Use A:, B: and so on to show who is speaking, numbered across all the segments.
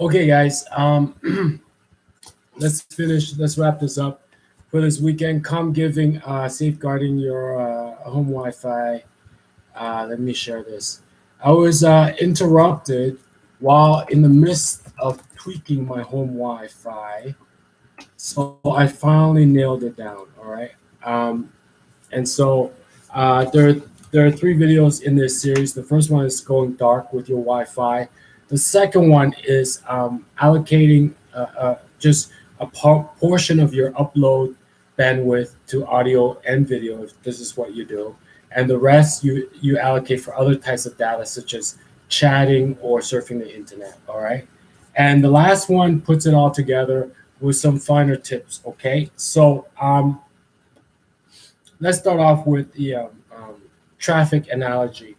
A: Okay, guys. Let's wrap this up for this weekend. COMMGiving, safeguarding your home Wi-Fi. Let me share this. I was interrupted while in the midst of tweaking my home Wi-Fi, so I finally nailed it down. All right, um, and so there are three videos in this series. The first one is going dark with your Wi-Fi. The second one is allocating just a portion of your upload bandwidth to audio and video, if this is what you do, and the rest you allocate for other types of data, such as chatting or surfing the internet. All right, and the last one puts it all together with some finer tips. Okay, so let's start off with the traffic analogy,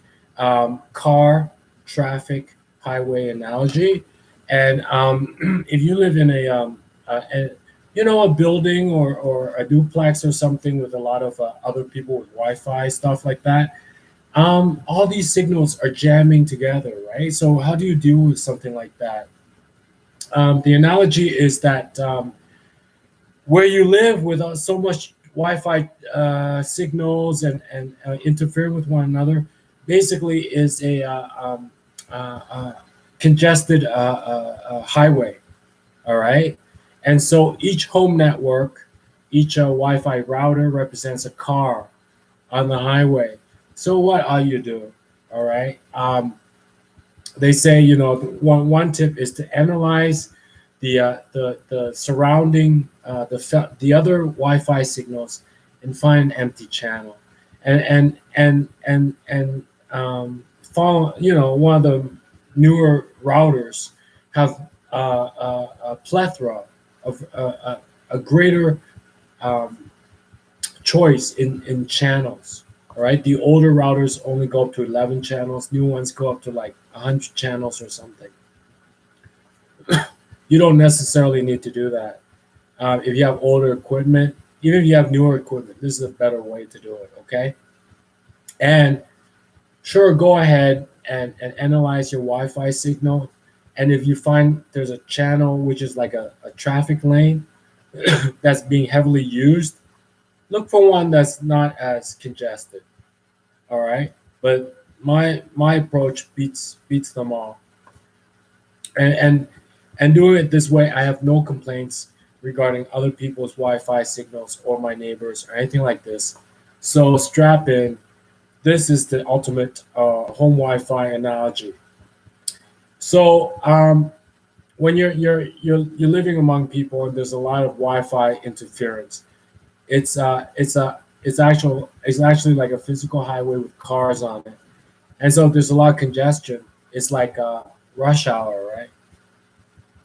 A: car, traffic, highway analogy. And if you live in a building or a duplex or something with a lot of other people with Wi-Fi, stuff like that, all these signals are jamming together, right? So how do you deal with something like that? The analogy is that where you live with so much Wi-Fi signals and interfere with one another, basically is a congested highway. All right, and so each home network, each Wi-Fi router represents a car on the highway. So what are you doing? All right. They say one tip is to analyze the surrounding the other Wi-Fi signals and find an empty channel, and follow. One of the newer routers have a plethora of a greater um, choice in channels. All right, the older routers only go up to 11 channels. New ones go up to like 100 channels or something. You don't necessarily need to do that. If you have older equipment, even if you have newer equipment, this is a better way to do it. Okay, and sure, go ahead and analyze your Wi-Fi signal. And if you find there's a channel which is like a traffic lane that's being heavily used, look for one that's not as congested. All right, but my approach beats them all, and and and doing it this way, I have no complaints regarding other people's Wi-Fi signals or my neighbors or anything like this. So strap in. This is the ultimate home Wi-Fi analogy. So when you're living among people and there's a lot of Wi-Fi interference, it's actually like a physical highway with cars on it, and so there's a lot of congestion. It's like rush hour, right?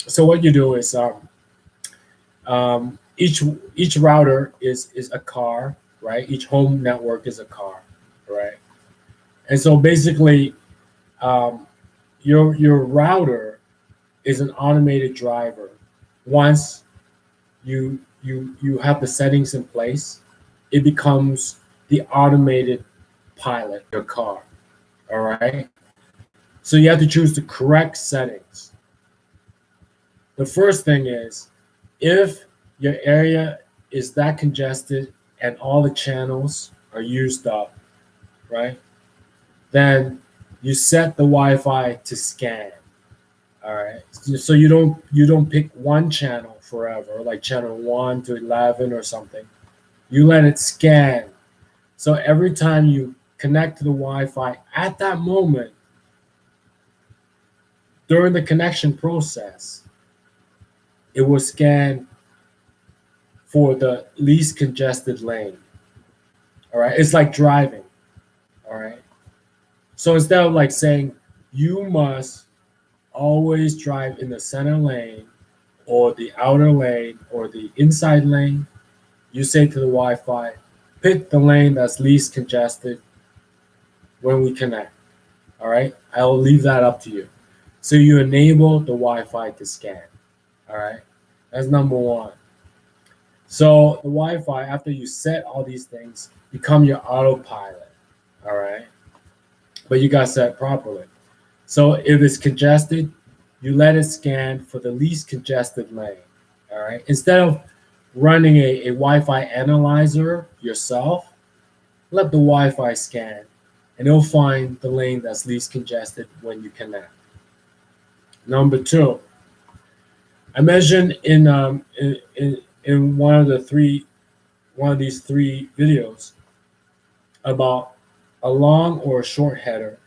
A: So what you do is each router is a car, right? Each home network is a car, right? And so basically, um, your router is an automated driver. Once you have the settings in place, it becomes the automated pilot of your car. All right. So you have to choose the correct settings. The first thing is, if your area is that congested and all the channels are used up, right? Then you set the Wi-Fi to scan. All right. So you don't pick one channel forever, like channel 1 to 11 or something. You let it scan. So every time you connect to the Wi-Fi at that moment during the connection process, it will scan for the least congested lane. All right. It's like driving. All right. So instead of like saying you must always drive in the center lane or the outer lane or the inside lane, you say to the Wi-Fi, pick the lane that's least congested when we connect. All right. I'll leave that up to you. So you enable the Wi-Fi to scan. All right. That's number one. So the Wi-Fi, after you set all these things, become your autopilot. All right. But you got set properly. So if it's congested, you let it scan for the least congested lane. All right. Instead of running a Wi-Fi analyzer yourself, let the Wi-Fi scan, and it'll find the lane that's least congested when you connect. Number two, I mentioned in one of these three videos about a long or a short header,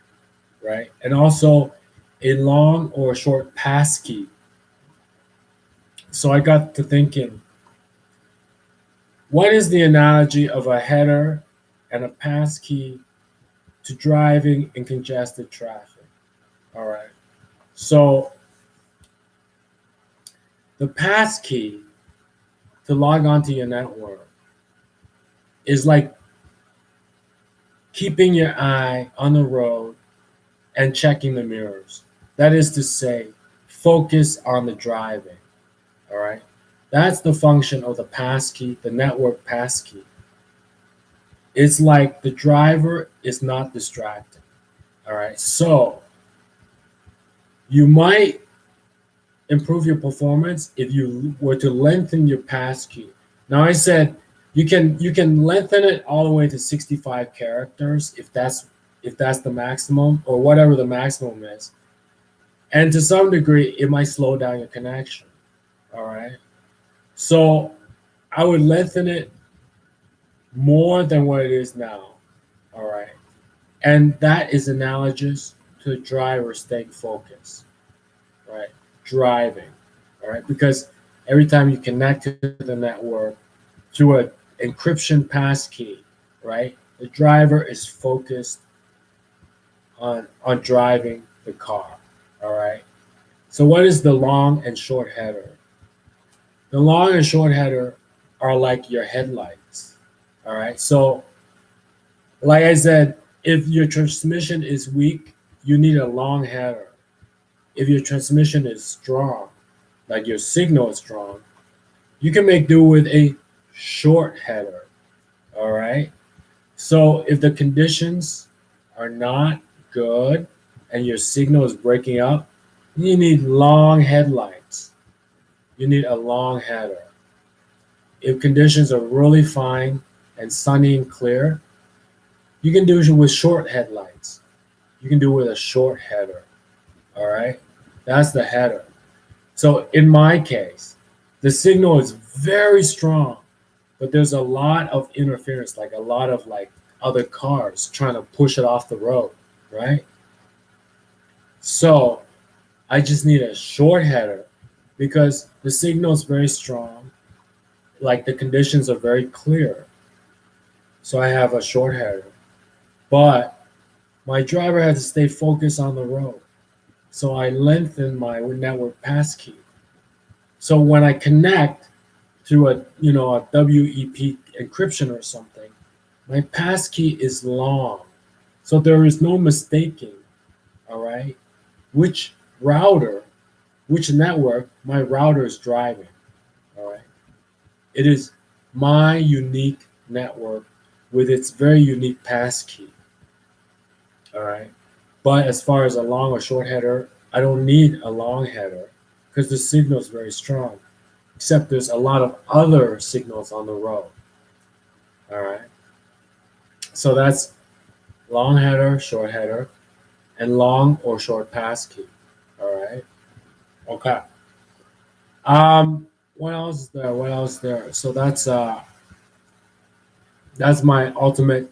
A: right? And also a long or short passkey. So I got to thinking, what is the analogy of a header and a passkey to driving in congested traffic? All right. So the passkey to log onto your network is like keeping your eye on the road and checking the mirrors. That is to say, focus on the driving. All right. That's the function of the passkey, the network passkey. It's like the driver is not distracted. All right. So you might improve your performance if you were to lengthen your passkey. Now I said you can lengthen it all the way to 65 characters if that's the maximum or whatever the maximum is. And to some degree, it might slow down your connection. All right. So I would lengthen it more than what it is now. All right. And that is analogous to the driver staying focused. Right. Driving. All right. Because every time you connect to the network through an encryption passkey, right, the driver is focused on driving the car. All right. So what is the long and short header? The long and short header are like your headlights. All right. So like I said, if your transmission is weak, you need a long header. If your transmission is strong, like your signal is strong, you can make do with a short header. All right. So if the conditions are not good and your signal is breaking up, you need long headlights. You need a long header. If conditions are really fine and sunny and clear, you can do it with short headlights. You can do it with a short header. All right. That's the header. So in my case, the signal is very strong, but there's a lot of interference, like a lot of like other cars trying to push it off the road, right? So I just need a short header because the signal is very strong, like the conditions are very clear. So I have a short header, but my driver has to stay focused on the road. So I lengthen my network passkey. So when I connect through a WEP encryption or something, my passkey is long. So there is no mistaking, all right, which network my router is driving, all right. It is my unique network with its very unique passkey, all right. But as far as a long or short header, I don't need a long header because the signal is very strong, except there's a lot of other signals on the road, all right. So that's long header, short header, and long or short passkey, all right. Okay. What else is there? What else is there? So that's my ultimate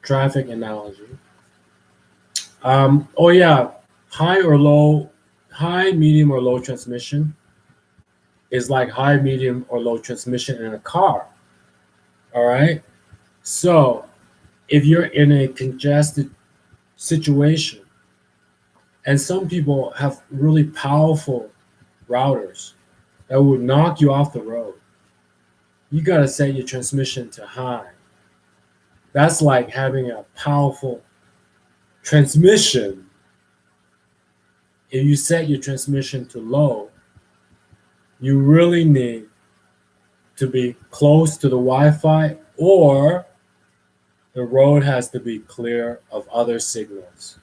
A: traffic analogy. Oh yeah, high, medium, or low transmission is like high, medium, or low transmission in a car. All right. So if you're in a congested situation, and some people have really powerful routers that would knock you off the road, you gotta set your transmission to high. That's like having a powerful transmission. If you set your transmission to low, you really need to be close to the Wi-Fi, or the road has to be clear of other signals.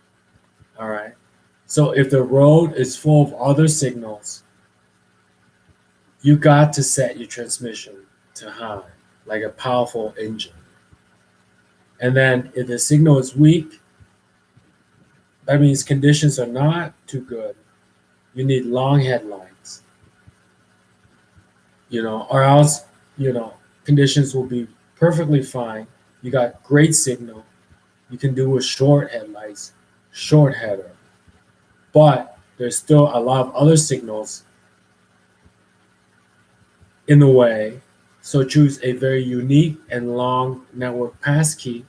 A: All right. So if the road is full of other signals, you got to set your transmission to high, like a powerful engine. And then if the signal is weak, that means conditions are not too good. You need long headlines, or else, conditions will be perfectly fine. You got great signal. You can do with short headlights, short header. But there's still a lot of other signals in the way. So choose a very unique and long network passkey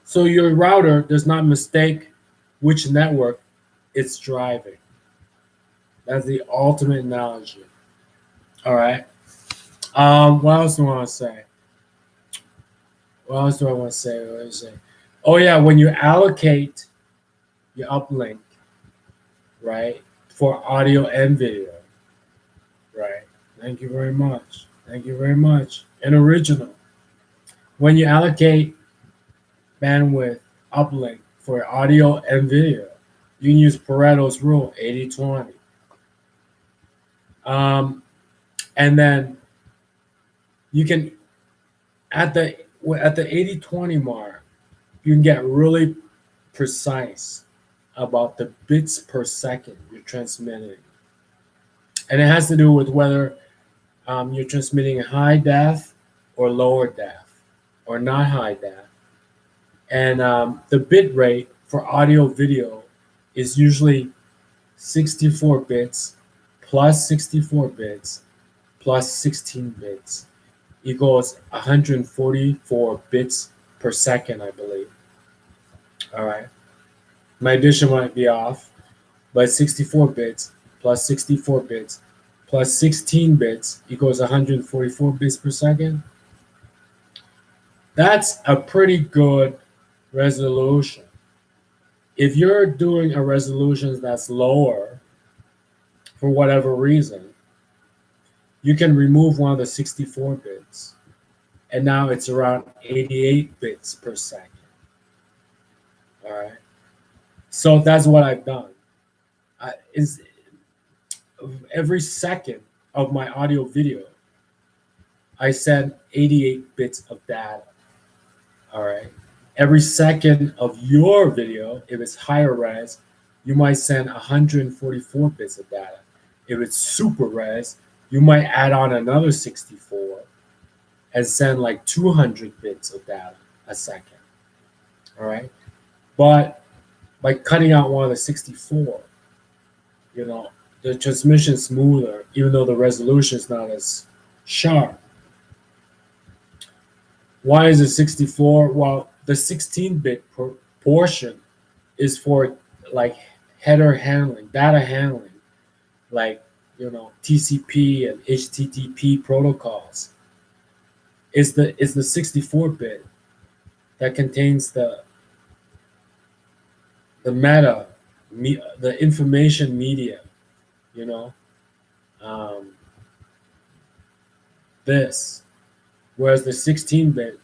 A: so your router does not mistake which network it's driving. That's the ultimate analogy. All right. What else do I want to say? What else do I want to say? What do I say? Oh yeah, when you allocate your uplink, right, for audio and video, right? Thank you very much. Thank you very much. And original. When you allocate bandwidth uplink for audio and video, you can use Pareto's rule, 80-20. And then you can, at the 80-20 mark, you can get really precise about the bits per second you're transmitting. And it has to do with whether you're transmitting high def or lower def or not high def. And the bit rate for audio video is usually 64 bits plus 64 bits plus 16 bits equals 144 bits per second, I believe. All right. My addition might be off, but 64 bits plus 64 bits plus 16 bits equals 144 bits per second. That's a pretty good resolution. If you're doing a resolution that's lower for whatever reason, you can remove one of the 64 bits, and now it's around 88 bits per second. All right. So that's what I've done. Is every second of my audio video, I send 88 bits of data. All right. Every second of your video, if it's higher res, you might send 144 bits of data. If it's super res, you might add on another 64 and send like 200 bits of data a second. All right. But by cutting out one of the 64, the transmission is smoother, even though the resolution is not as sharp. Why is it 64? Well, the 16-bit portion is for like header handling, data handling, like TCP and HTTP protocols. It's the 64-bit that contains the meta, the information media, this. Whereas the 16-bit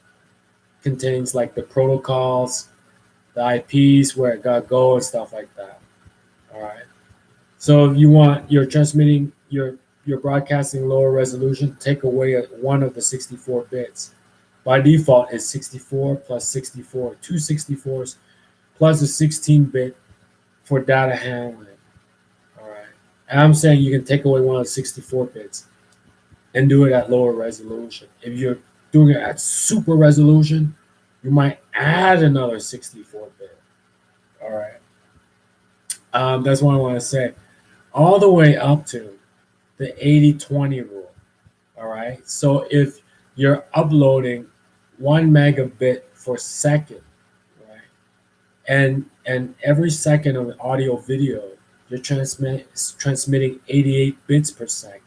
A: contains like the protocols, the IPs, where it got to go and stuff like that. All right. So if you're transmitting, you're broadcasting lower resolution, take away one of the 64 bits. By default, it's 64 plus 64, two 64s plus a 16-bit for data handling. All right. And I'm saying you can take away one of the 64 bits and do it at lower resolution. If you're doing it at super resolution, you might add another 64-bit. All right. That's what I want to say. All the way up to the 80-20 rule. All right. So if you're uploading 1 megabit per second, right, and every second of audio video, you're transmitting 88 bits per second.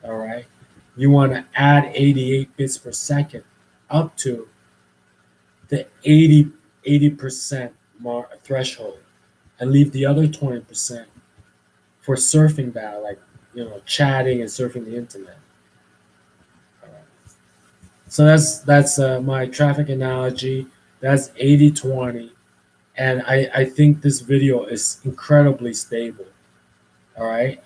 A: All right. You want to add 88 bits per second up to the 80% threshold and leave the other 20% for surfing data, like chatting and surfing the internet. All right. So that's my traffic analogy. That's 80-20. And I think this video is incredibly stable. All right.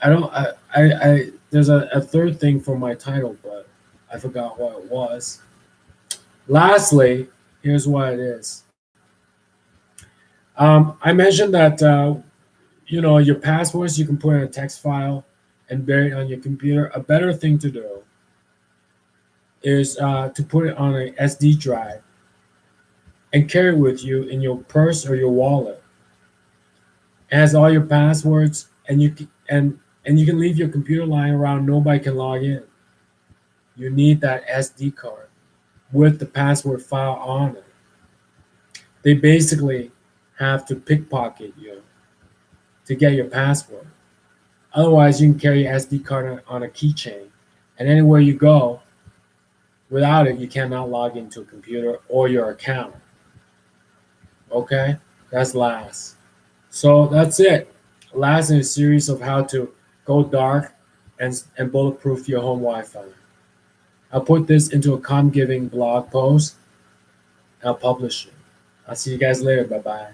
A: There's a third thing for my title, but I forgot what it was. Lastly, here's what it is. I mentioned that your passwords you can put in a text file and bury it on your computer. A better thing to do is to put it on an SD drive and carry it with you in your purse or your wallet. It has all your passwords, and you can leave your computer lying around. Nobody can log in. You need that SD card with the password file on it. They basically have to pickpocket you to get your password. Otherwise, you can carry your SD card on a keychain, and anywhere you go, without it, you cannot log into a computer or your account. Okay, that's last. So that's it. Last in a series of how to go dark and bulletproof your home Wi-Fi. I'll put this into a COMMGiving blog post. I'll publish it. I'll see you guys later. Bye-bye.